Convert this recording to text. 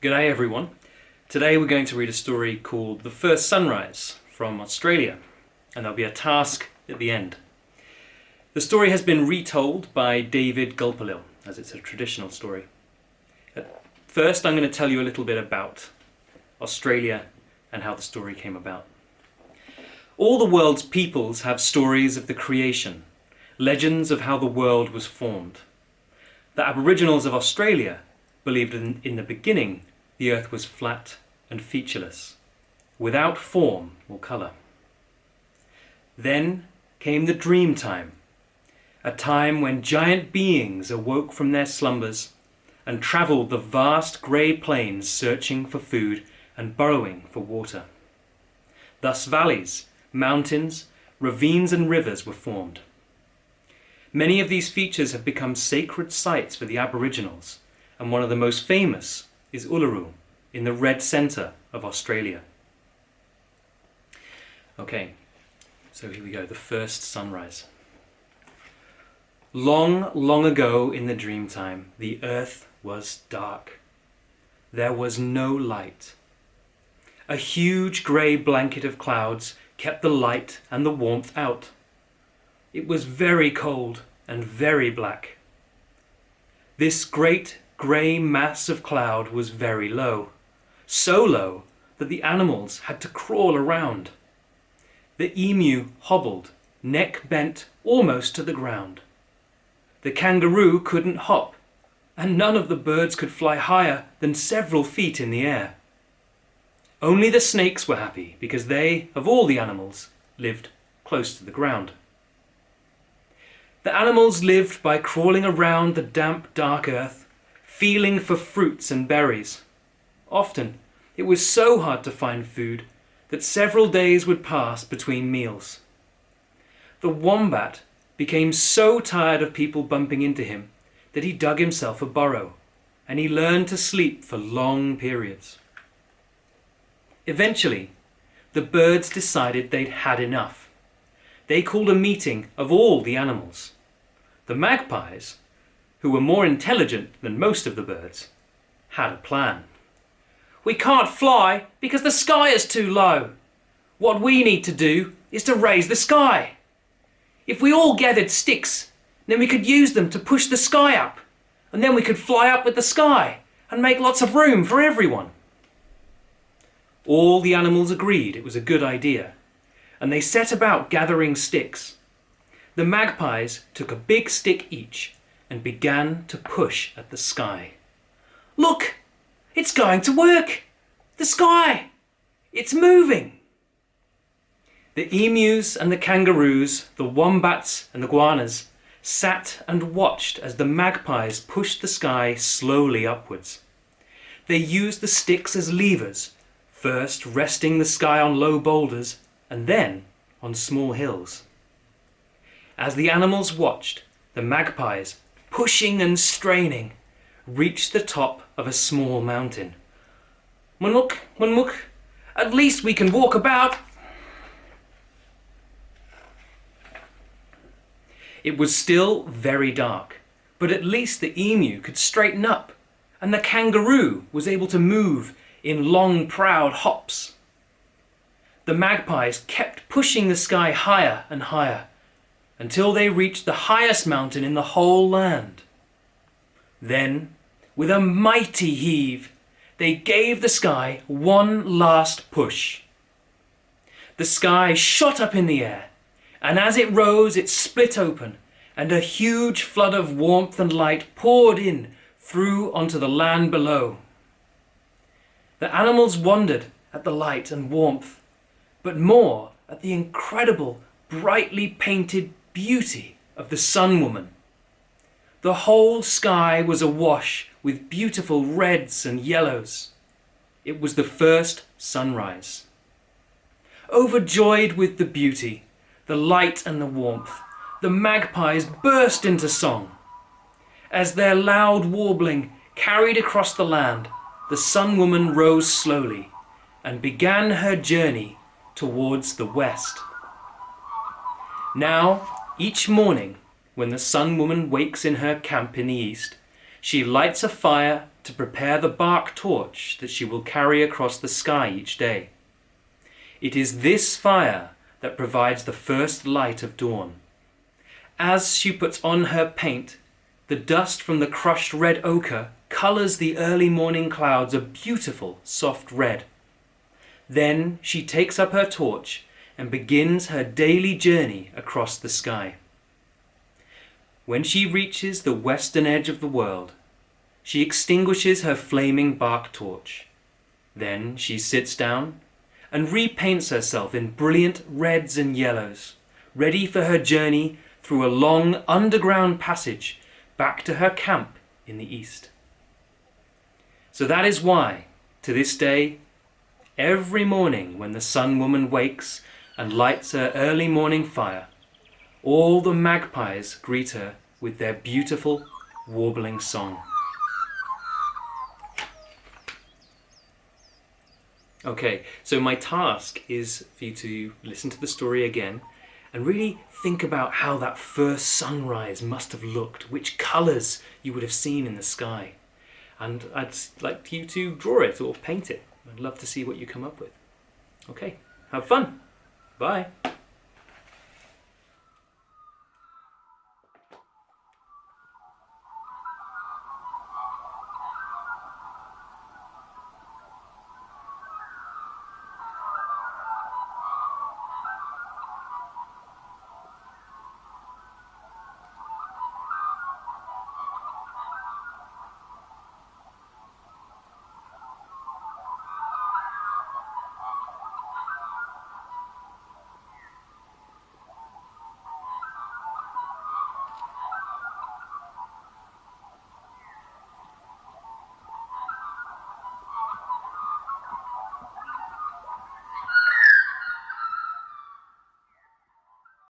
G'day everyone. Today we're going to read a story called The First Sunrise from Australia, and there'll be a task at the end. The story has been retold by David Gulpilil, as it's a traditional story. First, I'm going to tell you a little bit about Australia and how the story came about. All the world's peoples have stories of the creation, legends of how the world was formed. The Aboriginals of Australia believed in the beginning the earth was flat and featureless, without form or colour. Then came the dream time, a time when giant beings awoke from their slumbers and travelled the vast grey plains searching for food and burrowing for water. Thus valleys, mountains, ravines and rivers were formed. Many of these features have become sacred sites for the Aboriginals, and one of the most famous is Uluru, in the red centre of Australia. Okay, so here we go, the first sunrise. Long, long ago in the dream time, the earth was dark. There was no light. A huge grey blanket of clouds kept the light and the warmth out. It was very cold and very black. This great grey mass of cloud was very low, so low that the animals had to crawl around. The emu hobbled, neck bent almost to the ground. The kangaroo couldn't hop, and none of the birds could fly higher than several feet in the air. Only the snakes were happy because they, of all the animals, lived close to the ground. The animals lived by crawling around the damp, dark earth, feeling for fruits and berries. Often, it was so hard to find food that several days would pass between meals. The wombat became so tired of people bumping into him that he dug himself a burrow, and he learned to sleep for long periods. Eventually, the birds decided they'd had enough. They called a meeting of all the animals. The magpies, who were more intelligent than most of the birds, had a plan. "We can't fly because the sky is too low. What we need to do is to raise the sky. If we all gathered sticks, then we could use them to push the sky up, and then we could fly up with the sky and make lots of room for everyone." All the animals agreed it was a good idea, and they set about gathering sticks. The magpies took a big stick each and began to push at the sky. "Look, it's going to work! The sky! It's moving!" The emus and the kangaroos, the wombats and the guanas sat and watched as the magpies pushed the sky slowly upwards. They used the sticks as levers, first resting the sky on low boulders and then on small hills. As the animals watched, the magpies, pushing and straining, reached the top of a small mountain. "Munuk, Munmuk, at least we can walk about." It was still very dark, but at least the emu could straighten up, and the kangaroo was able to move in long, proud hops. The magpies kept pushing the sky higher and higher, until they reached the highest mountain in the whole land. Then, with a mighty heave, they gave the sky one last push. The sky shot up in the air, and as it rose it split open, and a huge flood of warmth and light poured in through onto the land below. The animals wondered at the light and warmth, but more at the incredible, brightly painted beauty of the Sun Woman. The whole sky was awash with beautiful reds and yellows. It was the first sunrise. Overjoyed with the beauty, the light and the warmth, the magpies burst into song. As their loud warbling carried across the land, the Sun Woman rose slowly and began her journey towards the west. Now, each morning, when the Sun Woman wakes in her camp in the east, She lights a fire to prepare the bark torch that she will carry across the sky each day. It is this fire that provides the first light of dawn. As she puts on her paint, the dust from the crushed red ochre colors the early morning clouds a beautiful soft red. Then she takes up her torch and begins her daily journey across the sky. When she reaches the western edge of the world, she extinguishes her flaming bark torch. Then she sits down and repaints herself in brilliant reds and yellows, ready for her journey through a long underground passage back to her camp in the east. So that is why, to this day, every morning when the Sun Woman wakes and lights her early morning fire, all the magpies greet her with their beautiful warbling song. Okay, so my task is for you to listen to the story again and really think about how that first sunrise must have looked, which colours you would have seen in the sky. And I'd like you to draw it or paint it. I'd love to see what you come up with. Okay, have fun. Bye.